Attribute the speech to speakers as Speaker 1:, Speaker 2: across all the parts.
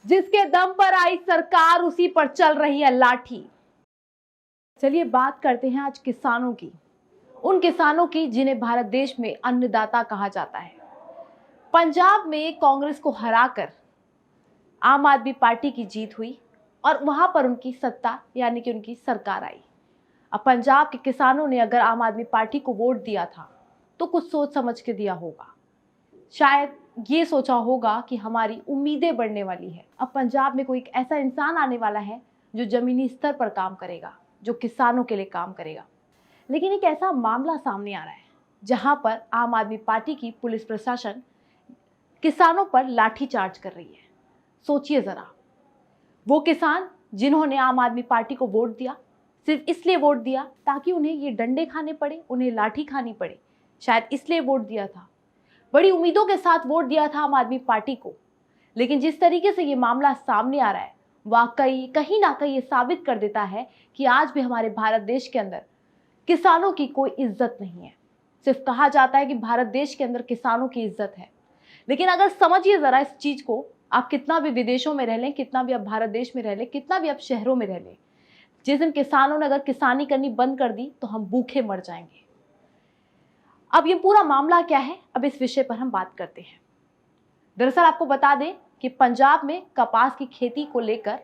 Speaker 1: जिसके दम पर आई सरकार उसी पर चल रही है लाठी। चलिए बात करते हैं आज किसानों की, उन किसानों की जिन्हें भारत देश में अन्नदाता कहा जाता है। पंजाब में कांग्रेस को हराकर आम आदमी पार्टी की जीत हुई और वहां पर उनकी सत्ता यानी कि उनकी सरकार आई। अब पंजाब के किसानों ने अगर आम आदमी पार्टी को वोट दिया था तो कुछ सोच समझ के दिया होगा। शायद ये सोचा होगा कि हमारी उम्मीदें बढ़ने वाली है। अब पंजाब में कोई एक ऐसा इंसान आने वाला है जो जमीनी स्तर पर काम करेगा, जो किसानों के लिए काम करेगा। लेकिन एक ऐसा मामला सामने आ रहा है जहां पर आम आदमी पार्टी की पुलिस प्रशासन किसानों पर लाठीचार्ज कर रही है। सोचिए जरा, वो किसान जिन्होंने आम आदमी पार्टी को वोट दिया, सिर्फ इसलिए वोट दिया ताकि उन्हें ये डंडे खाने पड़े, उन्हें लाठी खानी पड़े, शायद इसलिए वोट दिया था। बड़ी उम्मीदों के साथ वोट दिया था आम आदमी पार्टी को। लेकिन जिस तरीके से ये मामला सामने आ रहा है, वाकई कहीं ना कहीं ये साबित कर देता है कि आज भी हमारे भारत देश के अंदर किसानों की कोई इज्जत नहीं है। सिर्फ कहा जाता है कि भारत देश के अंदर किसानों की इज्जत है, लेकिन अगर समझिए जरा इस चीज को, आप कितना भी विदेशों में रह लें, कितना भी आप भारत देश में रह लें, कितना भी आप शहरों में रह लें, जिस दिन किसानों ने अगर किसानी करनी बंद कर दी तो हम भूखे मर जाएंगे। अब ये पूरा मामला क्या है, अब इस विषय पर हम बात करते हैं। दरअसल आपको बता दें कि पंजाब में कपास की खेती को लेकर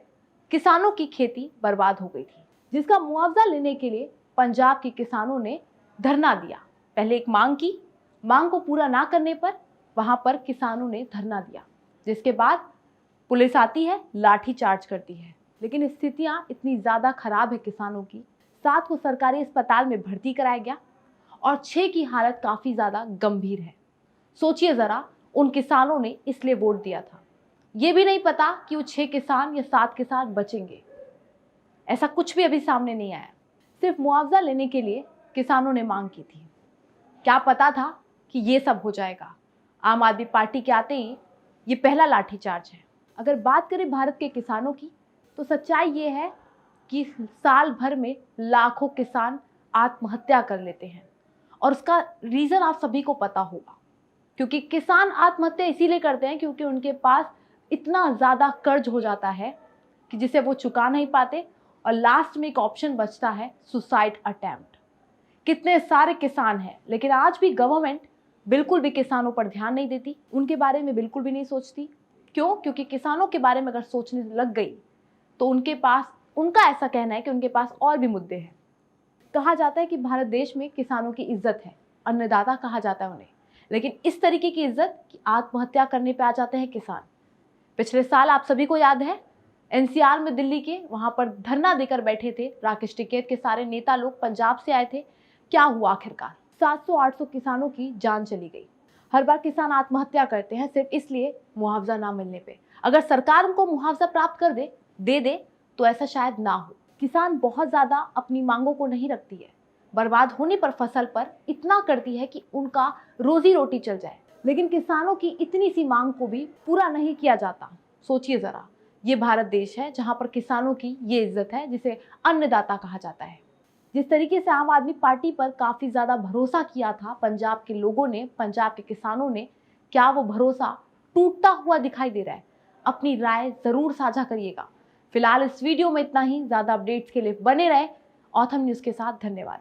Speaker 1: किसानों की खेती बर्बाद हो गई थी, जिसका मुआवजा लेने के लिए पंजाब के किसानों ने धरना दिया। पहले एक मांग को पूरा ना करने पर वहां पर किसानों ने धरना दिया, जिसके बाद पुलिस आती है, लाठी चार्ज करती है। लेकिन स्थितियां इतनी ज्यादा खराब है किसानों की, 7 को सरकारी अस्पताल में भर्ती कराया गया और 6 की हालत काफी ज्यादा गंभीर है। सोचिए जरा, उन किसानों ने इसलिए वोट दिया था, ये भी नहीं पता कि वो 6 किसान या 7 किसान बचेंगे। ऐसा कुछ भी अभी सामने नहीं आया। सिर्फ मुआवजा लेने के लिए किसानों ने मांग की थी। क्या पता था कि ये सब हो जाएगा। आम आदमी पार्टी के आते ही ये पहला लाठीचार्ज है। अगर बात करें भारत के किसानों की, तो सच्चाई ये है कि साल भर में लाखों किसान आत्महत्या कर लेते हैं और उसका रीजन आप सभी को पता होगा। क्योंकि किसान आत्महत्या इसीलिए करते हैं क्योंकि उनके पास इतना ज्यादा कर्ज हो जाता है कि जिसे वो चुका नहीं पाते और लास्ट में एक ऑप्शन बचता है सुसाइड अटेम्प्ट। कितने सारे किसान हैं, लेकिन आज भी गवर्नमेंट बिल्कुल भी किसानों पर ध्यान नहीं देती, उनके बारे में बिल्कुल भी नहीं सोचती। क्यों? क्योंकि किसानों के बारे में अगर सोचने लग गई तो उनका ऐसा कहना है कि उनके पास और भी मुद्दे हैं। कहा जाता है कि भारत देश में किसानों की इज्जत है, अन्नदाता कहा जाता है उन्हें, लेकिन इस तरीके की इज्जत कि आत्महत्या करने पे आ जाते हैं किसान। पिछले साल आप सभी को याद है, एनसीआर में दिल्ली के वहां पर धरना देकर बैठे थे राकेश टिकैत के सारे नेता लोग, पंजाब से आए थे। क्या हुआ आखिरकार? 700-800 किसानों की जान चली गई। हर बार किसान आत्महत्या करते हैं सिर्फ इसलिए मुआवजा ना मिलने पे। अगर सरकार उनको मुआवजा प्राप्त कर दे तो ऐसा शायद ना हो। किसान बहुत ज्यादा अपनी मांगों को नहीं रखती है, बर्बाद होने पर फसल पर इतना करती है कि उनका रोजी रोटी चल जाए, लेकिन किसानों की इतनी सी मांग को भी पूरा नहीं किया जाता। सोचिए जरा, ये भारत देश है जहां पर किसानों की ये इज्जत है जिसे अन्नदाता कहा जाता है। जिस तरीके से आम आदमी पार्टी पर काफी ज्यादा भरोसा किया था पंजाब के लोगों ने, पंजाब के किसानों ने, क्या वो भरोसा टूटता हुआ दिखाई दे रहा है? अपनी राय जरूर साझा करिएगा। फिलहाल इस वीडियो में इतना ही। ज्यादा अपडेट्स के लिए बने रहे ऑथम न्यूज के साथ। धन्यवाद।